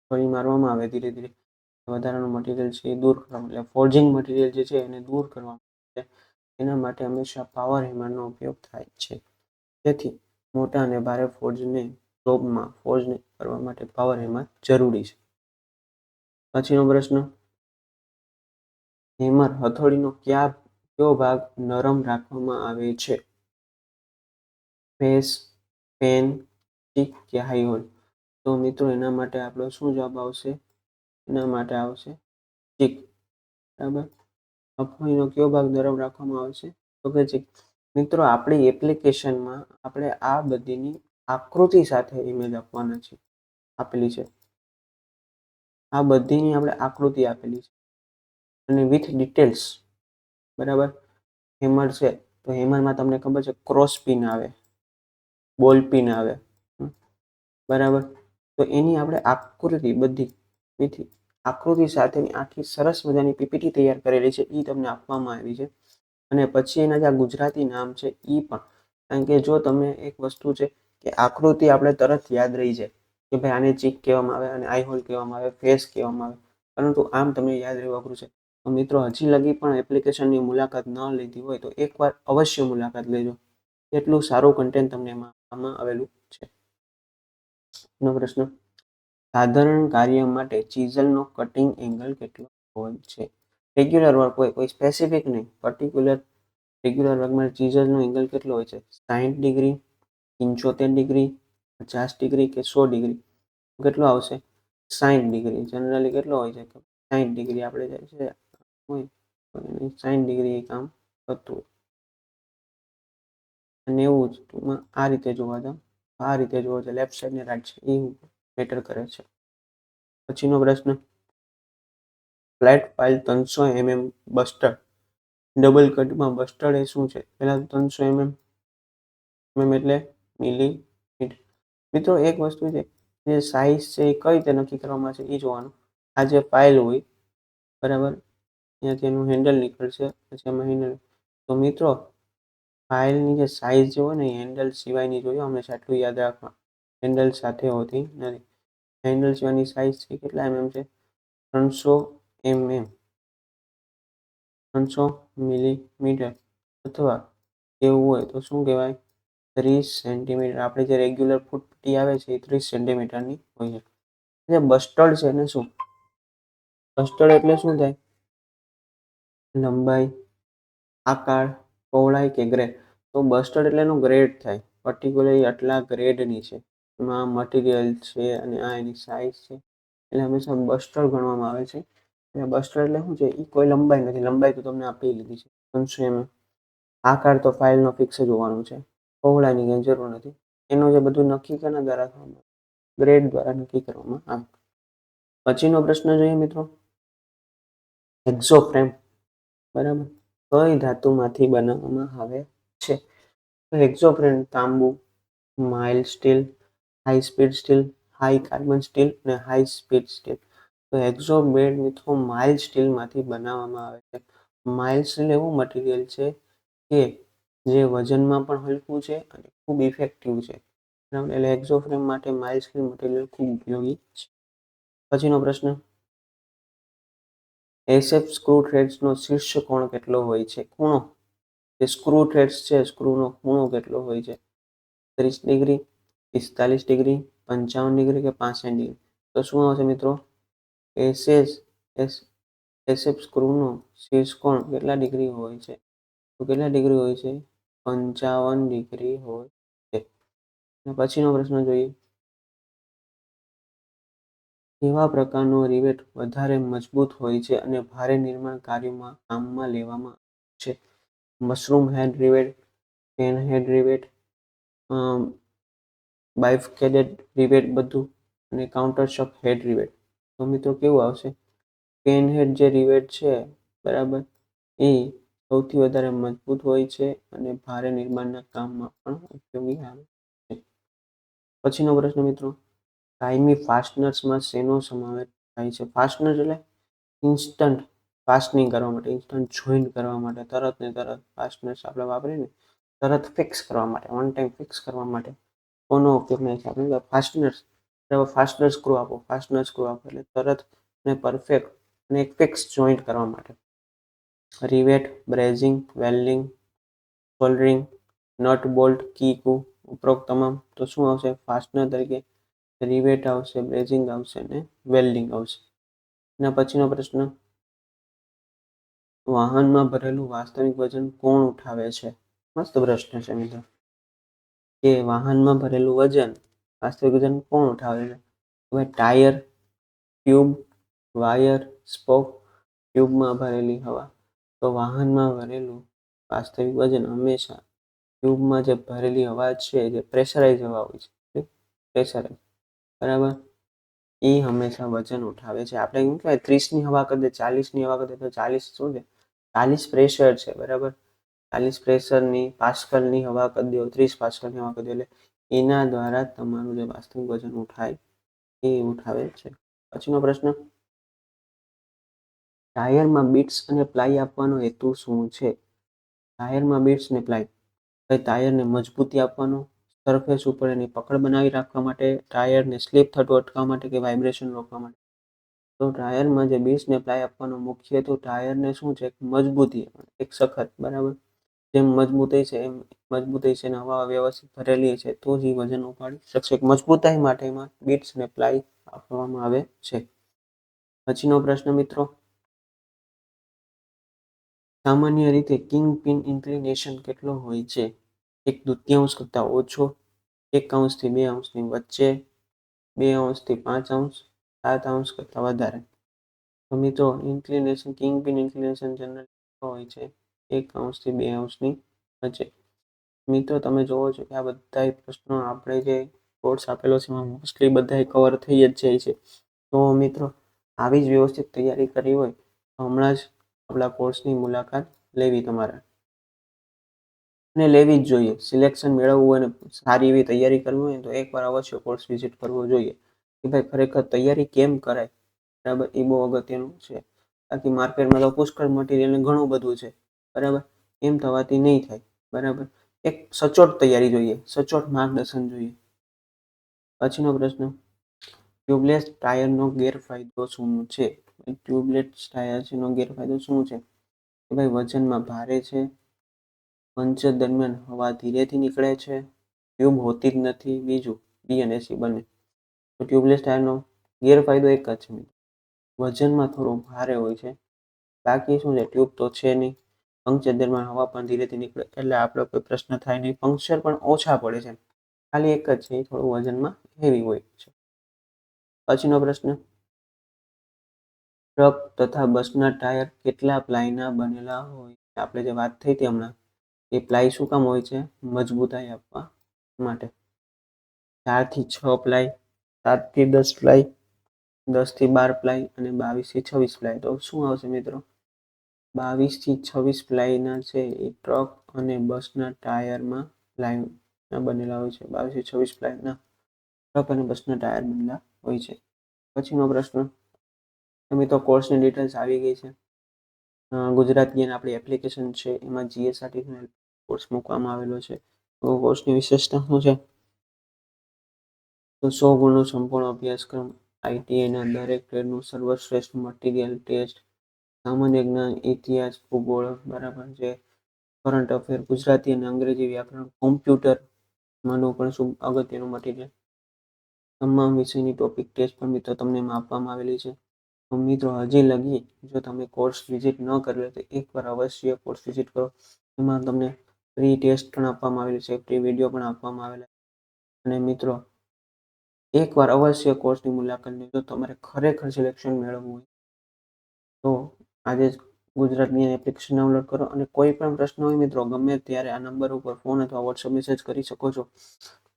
થોડી મારવામાં આવે ધીરે ધીરે વધારાનું મટીરિયલ છે એ દૂર કરવામાં, એટલે ફોર્જિંગ મટીરિયલ જે છે એને દૂર કરવામાં આવે. એના માટે હંમેશા પાવર હેમરનો ઉપયોગ થાય છે. તેથી મોટા અને ભારે ફોર્જને જોબમાં ફોર્જને કરવા માટે પાવર હેમર જરૂરી છે. પછીનો પ્રશ્ન, હેમર હથોડીનો કયો ભાગ નરમ રાખવામાં આવે છે? ફેસ, પેન, ટીક કે હાઈ હોલ? તો મિત્રો એના માટે આપણો શું જવાબ આવશે? એના માટે આવશે ચીક. બરાબર, હથોડીનો કયો ભાગ નરમ રાખવામાં આવશે? તો કે ચીક. મિત્રો આપણી એપ્લિકેશનમાં આપણે આ બધીની આકૃતિ સાથે ઇમેજ આપવાના છે, આપેલી છે. આ બધીની આપણે આકૃતિ આપેલી છે અને વિથ ડિટેલ્સ. બરાબર, હેમર છે તો હેમરમાં તમને ખબર છે ક્રોસ પિન આવે, બોલ પિન આવે, બરાબર. તો એની આપણે આકૃતિ બધી વિથી આકૃતિ સાથેની આખી સરસ મજાની પીપીટી તૈયાર કરેલી છે, એ તમને આપવામાં આવી છે. અને પછી એના જે ગુજરાતી નામ છે એ પણ, કારણ કે જો તમે એક વસ્તુ છે કે આકૃતિ આપણે તરત યાદ રહી જાય કે ભાઈ આને ચીક કહેવામાં આવે, અને આઈ હોલ કહેવામાં આવે, ફેસ કહેવામાં આવે, પરંતુ આમ તમને યાદ રહેવું અઘરું છે. તો મિત્રો હજી લગી પણ એપ્લિકેશનની મુલાકાત ન લીધી હોય તો એકવાર અવશ્ય મુલાકાત લેજો. એટલું સારું કન્ટેન્ટ તમને એમાં આવેલું છે. નો પ્રશ્ન, સાધારણ કાર્ય માટે ચીઝલનો કટિંગ એંગલ કેટલો હોય છે? રેગ્યુલર વર્ક હોય, કોઈ સ્પેસિફિક નહીં, પર્ટિક્યુલર રેગ્યુલર વર્કમાં ચીઝલનો એંગલ કેટલો હોય છે? 60 ડિગ્રી, 75 ડિગ્રી, 50 ડિગ્રી કે 100 ડિગ્રી? કેટલો આવશે? 60 ડિગ્રી. જનરલી કેટલો હોય છે? 60 ડિગ્રી આપણે જે છે હોય 60 ડિગ્રી કામ થતું હોય. અને એવું જ ટૂંકમાં આ રીતે જોવા જાવ, આ રીતે જોવા છે, લેફ્ટ સાઈડ ને રાઈટ સાઈડ એ મેટર કરે છે. પછીનો પ્રશ્ન, ફ્લેટ ફાઇલ 300 બસ્ટર્ડ ડબલ કટમાં બસ્ટર્ડ એ શું છે? પહેલા 300 એટલે મિલીમીટર. મિત્રો એક વસ્તુ છે, જે સાઈઝ છે એ કઈ રીતે નક્કી કરવામાં છે એ જોવાનું. આ જે ફાઇલ હોય બરાબર, ત્યાંથી એનું હેન્ડલ નીકળશે, પછી એમાં હેન્ડલ. તો મિત્રો ફાઇલની જે સાઇઝ જે હોય ને એ હેન્ડલ સિવાયની જોઈએ, હંમેશા એટલું યાદ રાખવા, હેન્ડલ સાથે હોતી નથી. હેન્ડલ સિવાયની સાઇઝ છે કેટલા છે? 300 300 મિલીમીટર, અથવા એવું હોય તો શું કહેવાય? 30 સેન્ટીમીટર. આપણે જે રેગ્યુલર ફૂટપટ્ટી આવે છે એ 30 સેન્ટીમીટરની હોય છે. જે બસ્ટર્ડ છે એને શું? બસ્ટર્ડ એટલે શું થાય? લંબાઈ, આકાર, પહોળાઈ કે ગ્રેડ? તો બસ્ટર્ડ એટલે એનું ગ્રેડ થાય, પર્ટિક્યુલરલી આટલા ગ્રેડની છે, એમાં મટીરિયલ છે અને આ એની સાઇઝ છે, એટલે હંમેશા બસ્ટર્ડ ગણવામાં આવે છે. અને બસ્ટર્ડ એટલે શું છે? એ કોઈ લંબાઈ નથી, લંબાઈ તો તમને આપી લીધી છે 300 આકાર તો ફાઇલનો ફિક્સ જ હોવાનું છે, પહોળાઈની કંઈ જરૂર નથી. એનું જે બધું નક્કી કેના દ્વારા થવાનું? ગ્રેડ દ્વારા નક્કી કરવામાં આવે. પછીનો પ્રશ્ન જોઈએ મિત્રો, એક્ઝોફ્રેમ બરાબર કઈ ધાતુમાંથી બનાવવામાં આવે છે? એક્ઝોફ્રેમ તાંબુ, mild steel, high speed steel, high carbon steel અને હાઈ સ્પીડ સ્ટીલ. તો એક્ઝો બેડ મિત્રો માઇલ્ડ સ્ટીલમાંથી બનાવવામાં આવે છે. માઇલ્ડ સ્ટીલ એવું મટીરિયલ છે કે જે વજનમાં પણ હલકું છે અને ખૂબ ઇફેક્ટિવ છે. એટલે એક્ઝોફ્રેમ માટે માઇલ્ડ સ્ટીલ મટીરિયલ ખૂબ ઉપયોગી છે. પછીનો પ્રશ્ન, એસએફ સ્ક્રૂ થ્રેડ્સનો શીર્ષ કોણ કેટલો હોય છે? ખૂણો. જે સ્ક્રૂ થ્રેડ્સ છે, સ્ક્રૂનો ખૂણો કેટલો હોય છે? 30 ડિગ્રી, 45 ડિગ્રી, 55 ડિગ્રી કે 65 ડિગ્રી? તો શું આવશે મિત્રો? એસએફ સ્ક્રૂનો શીર્ષ કોણ કેટલા ડિગ્રી હોય છે? તો કેટલા ડિગ્રી હોય છે? 55 ડિગ્રી હોય છે. પછીનો પ્રશ્ન જોઈએ, કેવા પ્રકારનો રિવેટ વધારે મજબૂત હોય છે અને ભારે નિર્માણ કાર્યોમાં કામમાં લેવામાં આવે છે? Mushroom head rivet, pan head rivet, bifurcated rivet બધું અને કાઉન્ટર શોક હેડ રિવેટ. તો મિત્રો કેવું આવશે? પેન હેડ જે રિવેટ છે બરાબર, એ સૌથી વધારે મજબૂત હોય છે અને ભારે નિર્માણના કામમાં પણ ઉપયોગી આવે છે. પછીનો પ્રશ્ન મિત્રો, કાયમી ફાસ્ટનર્સમાં શેનો સમાવેશ થાય છે? ફાસ્ટનર એટલે ઇન્સ્ટન્ટ ફાસ્ટનિંગ કરવા માટે, ઇન્સ્ટન્ટ જોઈન્ટ કરવા માટે, તરત ને તરત ફાસ્ટનર્સ આપણે વાપરીએ ને તરત ફિક્સ કરવા માટે, ઓન ટાઈમ ફિક્સ કરવા માટે કોનો ઉપયોગ નહીં થાય? આપણે ફાસ્ટનર્સ, ફાસ્ટનર સ્ક્રૂ આપો, ફાસ્ટનર સ્ક્રૂ આપો એટલે તરત અને પરફેક્ટ અને એક ફિક્સ જોઈન્ટ કરવા માટે. Rivet, brazing, welding, soldering, nut bolt, key કુ ઉપરોક્ત તમામ. તો શું આવશે? ફાસ્ટનર તરીકે રિવેટ આવશે, બ્રેઝિંગ આવશે અને વેલ્ડિંગ આવશે. એના પછીનો પ્રશ્ન, વાહનમાં ભરેલું વાસ્તવિક વજન કોણ ઉઠાવે છે? મસ્ત પ્રશ્ન છે મિત્રો, કે વાહનમાં ભરેલું વજન, વાસ્તવિક વજન કોણ ઉઠાવે છે? હવે ટાયર, ટ્યુબ, વાયર, સ્પોક, ટ્યુબમાં ભરેલી હવા. તો વાહનમાં ભરેલું વાસ્તવિક વજન હંમેશા ટ્યુબમાં જે ભરેલી હવા છે, જે પ્રેશરાઇઝ હવા હોય છે, પ્રેશરાઇઝ બરાબર, એ હંમેશા વજન ઉઠાવે છે. આપણે એમ કહેવાય 30ની હવા કરી દે, 40ની હવા કરી દે, તો 40 શું છે? 40 પ્રેશર છે બરાબર. 40 પ્રેશરની પાસ્કલની હવા કરી દો, 30 પાસ્કલની હવા કરી દો, એટલે એના દ્વારા તમારું જે વાસ્તવિક વજન ઉઠાય એ ઉઠાવે છે. પછીનો પ્રશ્ન, ટાયરમાં બિટ્સ અને પ્લાય આપવાનો હેતુ શું છે? ટાયરમાં બિટ્સ અને પ્લાય, ટાયરને મજબૂતી આપવાનો, સરફેસ ઉપર એની પકડ બનાવી રાખવા માટે, ટાયરને સ્લીપ થતું અટકાવવા માટે કે વાઇબ્રેશન રોકવા માટે. તો ટાયરમાં જે બિટ્સ ને પ્લાય આપવાનો મુખ્ય હેતુ ટાયરને શું છે? મજબૂતી, એક સખત બરાબર. જેમ મજબૂતાઈ છે એમ મજબૂતાઈ છે, હવા વ્યવસ્થિત ભરેલી છે તો જ એ વજન ઉપાડી શકશે. મજબૂતાઈ માટે એમાં બિટ્સ ને પ્લાય આપવામાં આવે છે. પછીનો પ્રશ્ન મિત્રો, સામાન્ય રીતે કિંગ પિન ઇન્ક્લિનેશન કેટલો હોય છે? 1/2 કરતાં ઓછો, 1 અંશથી 2 અંશની વચ્ચે, 2 અંશથી 5 અંશ, 7 અંશ કરતાં વધારે. તો મિત્રો inclination, king pin inclination general હોય છે 1 અંશથી 2 અંશની વચ્ચે. મિત્રો તમે જોવો છો કે આ બધા પ્રશ્નો આપણે જે કોર્સ આપેલો છે એમાં મોસ્ટલી બધા કવર થઈ જ જાય છે. તો મિત્રો આવી જ વ્યવસ્થિત તૈયારી કરી હોય તો હમણાં જ આપણા કોર્સની મુલાકાત લેવી તમારે, અને લેવી જ જોઈએ. સિલેક્શન મેળવવું હોય અને સારી એવી તૈયારી કરવી હોય તો એકવાર અવશ્ય કોર્સ વિઝિટ કરવો જોઈએ કે ભાઈ ખરેખર તૈયારી કેમ કરાય બરાબર, એ બહુ અગત્યનું છે. બાકી માર્કેટમાં તો પુષ્કળ મટીરિયલ ઘણું બધું છે બરાબર, એમ થવાથી નહીં થાય બરાબર. એક સચોટ તૈયારી જોઈએ, સચોટ માર્ગદર્શન જોઈએ. પછીનો પ્રશ્ન, ટ્યુબલેસ ટાયરનો ગેરફાયદો શું છે? ટ્યુબલેસ ટાયર છે એનો ગેરફાયદો શું છે? કે ભાઈ વજનમાં ભારે છે, પંચર દરમિયાન હવા ધીરેથી નીકળે છે, ટ્યુબ હોતી જ નથી, બીજું બી અને સી બંને. તો ટ્યુબલેસ ટાયરનો ગેરફાયદો એક જ છે, વજનમાં થોડું ભારે હોય છે. બાકી શું છે? ટ્યુબ તો છે નહીં, પંક્ચર દરમિયાન હવા પણ ધીરેથી નીકળે એટલે આપણો કોઈ પ્રશ્ન થાય નહીં, પંક્ચર પણ ઓછા પડે છે. ખાલી એક જ છે, એ થોડું વજનમાં હેવી હોય છે. પછીનો પ્રશ્ન, ટ્રક તથા બસના ટાયર કેટલા પ્લાયના બનેલા હોય? આપણે જે વાત થઈ હતી હમણાં, એ પ્લાય શું કામ હોય છે? મજબૂતાઈ આપવા માટે. 4 થી 6 પ્લાય, 7 થી 10 પ્લાય, 10 થી 12 પ્લાય અને 22 થી 26 પ્લાય. તો શું આવશે મિત્રો? 22 થી 26 પ્લાયના છે એ ટ્રક અને બસના ટાયરમાં પ્લાયના બનેલા હોય છે. 22 થી 26 પ્લાયના ટ્રક અને બસના ટાયર બનેલા હોય છે. પછીનો પ્રશ્ન, મિત્રો કોર્સની ડિટેલ્સ આવી ગઈ છે. ગુજરાત જ્ઞાન આપણી એપ્લિકેશન છે, એમાં જીએસઆરટીનો કોર્સ મૂકવામાં આવેલો છે. તો કોર્સની વિશેષતા શું છે? તો 100 ગુણનો સંપૂર્ણ અભ્યાસક્રમ, આઈટીઆઈના દરેક ટ્રેડનું સર્વશ્રેષ્ઠ મટીરિયલ, ટેસ્ટ, સામાન્ય જ્ઞાન, ઇતિહાસ, ભૂગોળ, બરાબર છે, કરંટ અફેર, ગુજરાતી અને અંગ્રેજી વ્યાકરણ, કોમ્પ્યુટરમાંનું પણ શું અગત્યનું મટીરિયલ, તમામ વિષયની ટોપિક ટેસ્ટ પણ મિત્રો તમને એમાં આપવામાં આવેલી છે. તો મિત્રો હજી લગી જો તમે કોર્સ વિઝિટ ન કર્યો તો એકવાર અવશ્ય કોર્સ વિઝિટ કરો. એમાં તમને ફ્રી ટેસ્ટ પણ આપવામાં આવેલી છે, ફ્રી વિડીયો પણ આપવામાં આવેલા છે. અને મિત્રો એકવાર અવશ્ય કોર્સની મુલાકાત લેજો. તમારે ખરેખર સિલેક્શન મેળવવું હોય તો આજે જ ગુજરાતની એપ્લિકેશન ડાઉનલોડ કરો. અને કોઈ પણ પ્રશ્ન હોય મિત્રો ગમે ત્યારે આ નંબર ઉપર ફોન અથવા વોટ્સઅપ મેસેજ કરી શકો છો.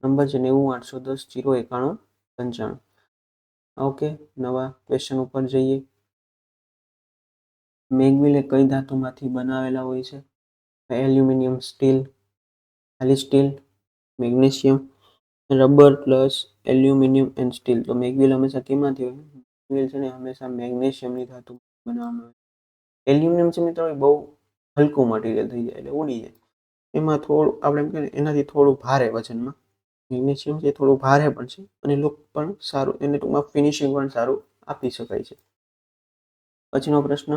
નંબર છે 90 810 09195. ઓકે, નવા ક્વેશ્ચન ઉપર જઈએ. મેગવિલ એ કઈ ધાતુમાંથી બનાવેલા હોય છે? એલ્યુમિનિયમ, સ્ટીલ, ખાલી steel, magnesium, rubber plus aluminium and steel. તો મેગવિલ હંમેશા કેમાંથી હોય? મેગવિલ છે ને હંમેશા મેગ્નેશિયમની ધાતુ બનાવવામાં આવે. એલ્યુમિનિયમ છે મિત્રો એ બહુ હલકું મટીરિયલ થઈ જાય એટલે ઉડી જાય. એમાં થોડું આપણે એમ કહીએ એનાથી થોડું ભારે વજનમાં. મેગ્નેશિયમ છે થોડું ભારે પણ છે અને લુક પણ સારું, એને ટૂંકમાં ફિનિશિંગ પણ સારું આપી શકાય છે. પછીનો પ્રશ્ન,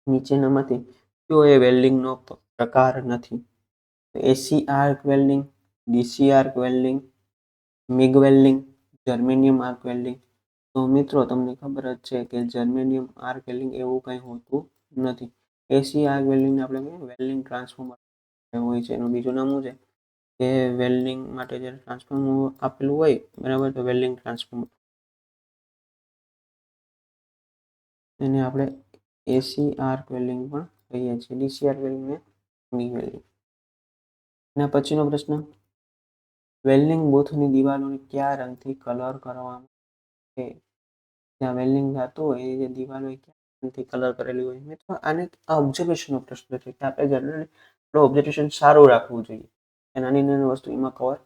નીચેનામાંથી કયો એ વેલ્ડિંગનો પ્રકાર નથી? AC arc welding, DC arc welding, MIG welding, germanium arc welding. તો મિત્રો તમને ખબર જ છે કે જર્મેનિયમ આર્ક વેલ્ડિંગ એવું કંઈ હોતું નથી. એસી આર્ક વેલ્ડિંગ આપણે વેલ્ડિંગ ટ્રાન્સફોર્મર હોય છે. એનું બીજું નામ શું છે કે વેલ્ડિંગ માટે જે ટ્રાન્સફોર્મર આપેલું હોય, બરાબર, તો વેલ્ડિંગ ટ્રાન્સફોર્મર એને આપણે એસી આર્ક વેલ્ડિંગ પણ કહીએ છીએ. ડીસી આર્ક વેલ્ડિંગ ને મિગ વેલ્ડિંગ. એના પછીનો પ્રશ્ન, વેલ્ડિંગ બૂથની દિવાલોને કયા રંગથી કલર કરવામાં આવે? જ્યાં વેલ્ડિંગ થતું હોય એ જે દિવાલો કયા રંગથી કલર કરેલી હોય? મિત્રો આને ઓબ્ઝર્વેશનનો પ્રશ્ન છે કે આપણે જનરલી ઓબ્ઝર્વેશન સારું રાખવું જોઈએ. નાની નાની વસ્તુ એમાં કવર,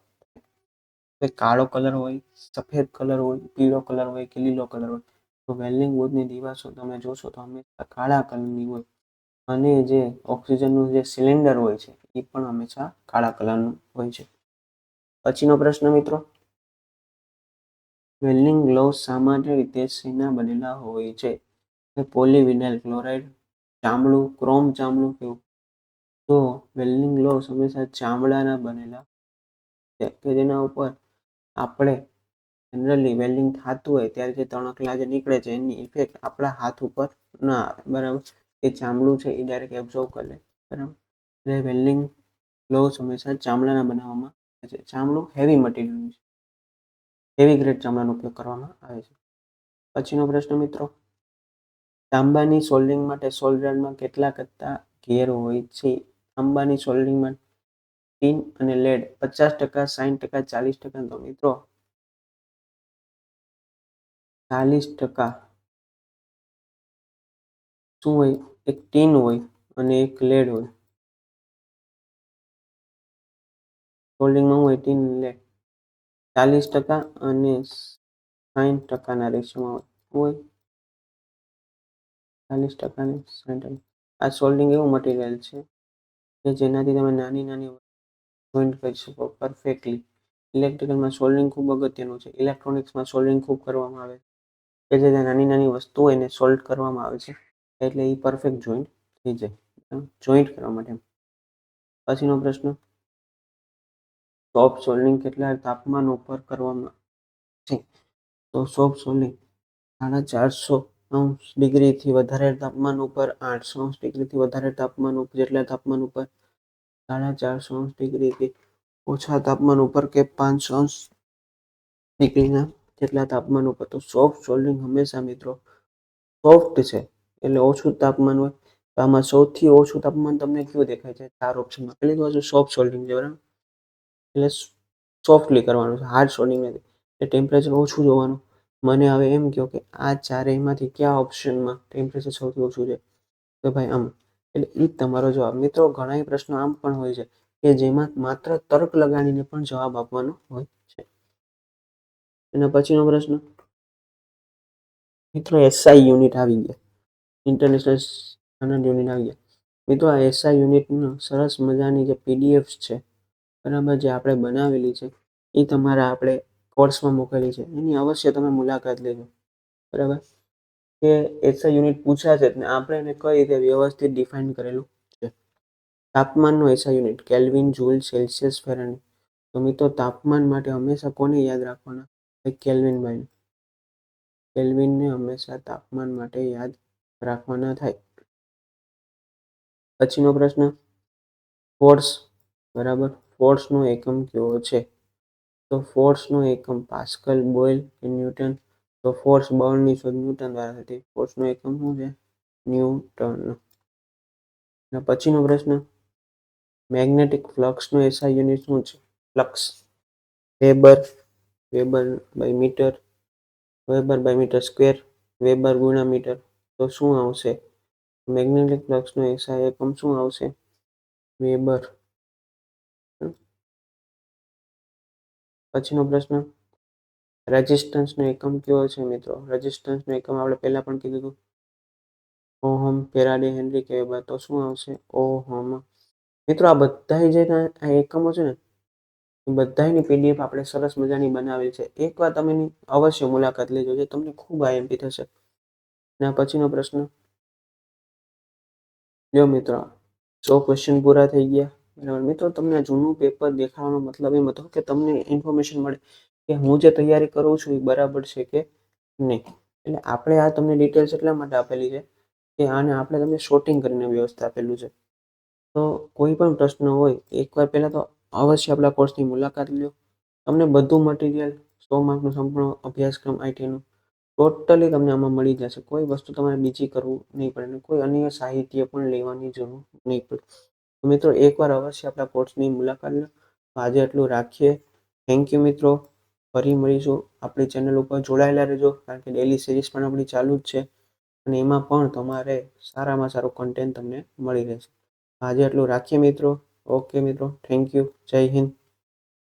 કાળો કલર હોય, સફેદ કલર હોય, પીળો કલર હોય કે લીલો કલર હોય. તો વેલ્ડિંગ બોર્ડની દિવાલો તમે જોશો તો હંમેશા કાળા કલરની હોય. અને જે ઓક્સિજનનું જે સિલિન્ડર હોય છે એ પણ હંમેશા કાળા કલરનું હોય છે. પછીનો પ્રશ્ન મિત્રો, વેલ્ડિંગ ગ્લોવ્સ સામાન્ય રીતે શેના બનેલા હોય છે? પોલીવિનાઇલ ક્લોરાઇડ, ચામડું, ક્રોમ ચામડું કેવું? તો વેલ્ડિંગ ગ્લોવ્સ હંમેશા ચામડાના બનેલા છે કે જેના ઉપર આપણે જનરલી વેલ્ડિંગ થતું હોય ત્યારે જે તણખલા જે નીકળે છે એની ઇફેક્ટ આપણા હાથ ઉપર ના આવે, બરાબર. એ ચામડું છે એ ડાયરેક્ટ એબ્ઝોર્વ કરી લે, બરાબર. એટલે વેલ્ડિંગ ગ્લોવ્સ હંમેશા ચામડાના બનાવવામાં આવે છે. ચામડું હેવી મટીરિયલ છે, હેવી ગ્રેડ ચામડાનો ઉપયોગ કરવામાં આવે છે. પછીનો પ્રશ્ન મિત્રો, તાંબાની સોલ્ડરિંગ માટે સોલ્ડરમાં કેટલા કરતા ઘેર હોય છે? તાંબાની સોલ્ડરિંગમાં ટીન અને લેડ 50%, 60%, 40%. તો મિત્રો 40% શું હોય? એક ટીન હોય અને એક લેડ હોય. સોલ્ડરિંગમાં હોય ટીન લેડ 40% અને 60%ના રેશિયોમાં હોય. 40% અને 60%. આ સોલ્ડરિંગ એવું મટીરિયલ છે કે જેનાથી તમે નાની નાની જોઈન્ટ કરી શકો પરફેક્ટલી. ઇલેક્ટ્રિકલમાં સોલ્ડરિંગ ખૂબ અગત્યનું છે. ઇલેક્ટ્રોનિક્સમાં સોલ્ડરિંગ ખૂબ કરવામાં આવે છે કે જે નાની નાની વસ્તુ હોય એને સોલ્વ કરવામાં આવે છે એટલે એ પરફેક્ટ જોઈન્ટ થઈ જાય, જોઈન્ટ કરવા માટે. પછીનો પ્રશ્ન, સોફ્ટ સોલ્ડરિંગ કેટલા તાપમાન ઉપર કરવામાં છે? તો સોફ્ટ સોલ્ડરિંગ 450 ડિગ્રીથી વધારે તાપમાન ઉપર, 800 ડિગ્રીથી વધારે તાપમાન ઉપર, જેટલા તાપમાન ઉપર, 450 ડિગ્રીથી ઓછા તાપમાન ઉપર કે 500 ડિગ્રીના જેટલા તાપમાન ઉપર. તો સોફ્ટ સોલ્ડરિંગ હંમેશા મિત્રો સોફ્ટ છે એટલે ઓછું તાપમાન હોય. તો આમાં સૌથી ઓછું તાપમાન તમને કયું દેખાય છે? 4 ઓપ્શનમાં. પહેલી બાજુ સોફ્ટ સોલ્ડરિંગ છે, બરાબર, એટલે સોફ્ટલી કરવાનું છે, હાર્ડ સોલ્ડરિંગ નથી. એટલે ટેમ્પરેચર ઓછું જોવાનું. મને હવે એમ કહો કે આ ચારેયમાંથી કયા ઓપ્શનમાં ટેમ્પરેચર સૌથી ઓછું છે? તો ભાઈ આમ એટલે એ તમારો જવાબ. મિત્રો ઘણા પ્રશ્નો આમ પણ હોય છે કે જેમાં માત્ર તર્ક લગાડીને પણ જવાબ આપવાનો હોય છે. એના પછીનો પ્રશ્ન મિત્રો એસઆઈ યુનિટ આવી ગયા, ઇન્ટરનેશનલ સ્ટાન્ડર્ડ યુનિટ આવી ગયા. મિત્રો આ એસઆઈ યુનિટનો સરસ મજાની જે પીડીએફ છે બરાબર, જે આપણે બનાવેલી છે એ તમારા આપણે કોર્સમાં મૂકેલી છે, એની અવશ્ય તમે મુલાકાત લેજો. બરાબર, કે એસઆઈ યુનિટ પૂછાશે ને આપણે એને કઈ રીતે વ્યવસ્થિત ડિફાઇન કરેલું છે. તાપમાનનો SI unit kelvin, joule, Celsius, Fahrenheit. તો મિત્રો તાપમાન માટે હંમેશા કોને યાદ રાખવાના? Kelvin by. કેલ્વિનને હંમેશા તાપમાન માટે યાદ રાખવાના થાય. પછીનો પ્રશ્ન ફોર્સ. બરાબર, ફોર્સનો એકમ કયો છે? તો ફોર્સનો એકમ પાસ્કલ, બોયલ કે ન્યૂટન. તો ફોર્સ બળની શોધ ન્યૂટન દ્વારા થતી. ફોર્સનો એકમ શું છે? ન્યૂટન. પછીનો પ્રશ્ન મેગ્નેટિક ફ્લક્સનો એસઆઈ યુનિટ શું છે? Flux. Weber, weber by metre, weber by metre square, weber ગુણ્યા મીટર. તો શું આવશે? મેગ્નેટિક ફ્લક્સનો એસઆઈ એકમ શું આવશે? વેબર. પછીનો પ્રશ્ન રેઝિસ્ટન્સનો એકમ કયો છે મિત્રો? રેઝિસ્ટન્સનો એકમ આપણે પહેલા પણ કીધું હતું, ઓહમ, ફેરાડે, હેનરી કે વેબર. તો શું આવશે? ઓહમ. મિત્રો આ બધા જે એકમો છે ને એ બધાની પીડીએફ આપણે સરસ મજાની બનાવેલી છે. એકવાર તમે અવશ્ય મુલાકાત લેજો, જે તમને ખૂબ આઈએમપી થશે. અને પછીનો પ્રશ્ન લ્યો મિત્રો, 100 ક્વેશ્ચન પૂરા થઈ ગયા. બરાબર મિત્રો, તમને જૂનું પેપર દેખાવાનો મતલબ એમ હતો કે તમને ઇન્ફોર્મેશન મળે કે હું જે તૈયારી કરું છું એ બરાબર છે કે નહીં. એટલે આપણે આ તમને ડિટેલ્સ એટલા માટે આપેલી છે કે આને આપણે તમને શોર્ટિંગ કરીને વ્યવસ્થા આપેલું છે. તો કોઈ પણ પ્રશ્ન હોય એકવાર પહેલાં તો અવશ્ય આપણા કોર્સની મુલાકાત લો. તમને બધું મટીરિયલ 100 માર્કનો સંપૂર્ણ અભ્યાસક્રમ આઈટીનું ટોટલી તમને આમાં મળી જશે. કોઈ વસ્તુ તમારે બીજી કરવું નહીં પડે, કોઈ અન્ય સાહિત્ય પણ લેવાની જરૂર નહીં પડે. તો મિત્રો એકવાર અવશ્ય આપણા કોર્સની મુલાકાત લો. આજે એટલું રાખીએ. થેન્ક યુ મિત્રો. ફરી મળીશું. આપણી ચેનલ ઉપર જોડાયેલા રહેજો, કારણ કે ડેલી સિરીઝ પણ આપણી ચાલુ જ છે અને એમાં પણ તમારે સારામાં સારું કન્ટેન્ટ તમને મળી રહેશે. આજે એટલું રાખીએ મિત્રો. ઓકે મિત્રો, થેન્ક યુ. જય હિન્દ.